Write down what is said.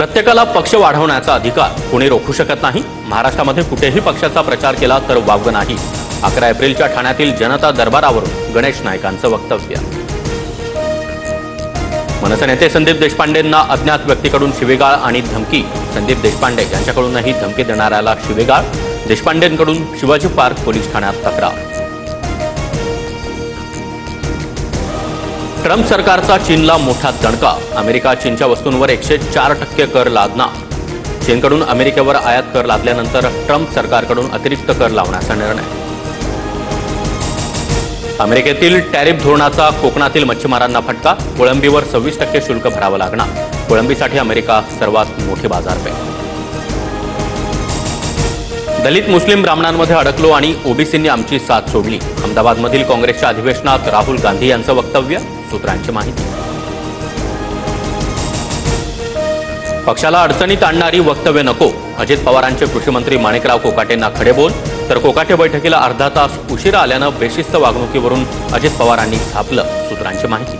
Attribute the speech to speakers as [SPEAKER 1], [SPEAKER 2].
[SPEAKER 1] प्रत्येकाला पक्ष वाढवण्याचा अधिकार कोणी रोखू शकत नाही। महाराष्ट्रामध्ये कुठेही पक्षाचा प्रचार केला तर वावग नाही। 11 एप्रिलच्या ठाण्यातील जनता दरबारावरून गणेश नाईकांचं वक्तव्य। मनसे नेते संदीप देशपांडेंना अज्ञात व्यक्तीकडून शिवीगाळ आणि धमकी। संदीप देशपांडे यांच्याकडूनही धमकी देणाऱ्याला शिवीगाळ। देशपांडेंकडून शिवाजी पार्क पोलीस ठाण्यात तक्रार। ट्रम्प सरकारचा चीनला मोठा दणका। अमेरिका चीनच्या वस्तूंवर 104% कर लादणार। चीनकडून अमेरिकेवर आयात कर लादल्यानंतर ट्रम्प सरकारकडून अतिरिक्त कर लावण्याचा निर्णय। अमेरिकेतील टॅरिफ धोरणाचा कोकणातील मच्छीमारांना फटका। कोळंबीवर 26% शुल्क भरावं लागणार। कोळंबीसाठी अमेरिका सर्वात मोठी बाजारपेठ। दलित मुस्लिम ब्राह्मणांमध्ये अडकलो आणि ओबीसींनी आमची साथ सोडली। अहमदाबादमधील काँग्रेसच्या अधिवेशनात राहुल गांधी यांचं वक्तव्य। सूत्रांची माहिती। पक्षाला अडचणीत आणणारी वक्तव्य नको। अजित पवारांचे कृषीमंत्री माणिकराव कोकाटेंना खडेबोल। तर कोकाटे बैठकीला अर्धा तास उशिरा आल्यानं बेशिस्त वागणुकीवरून अजित पवारांनी झापलं। सूत्रांची माहिती।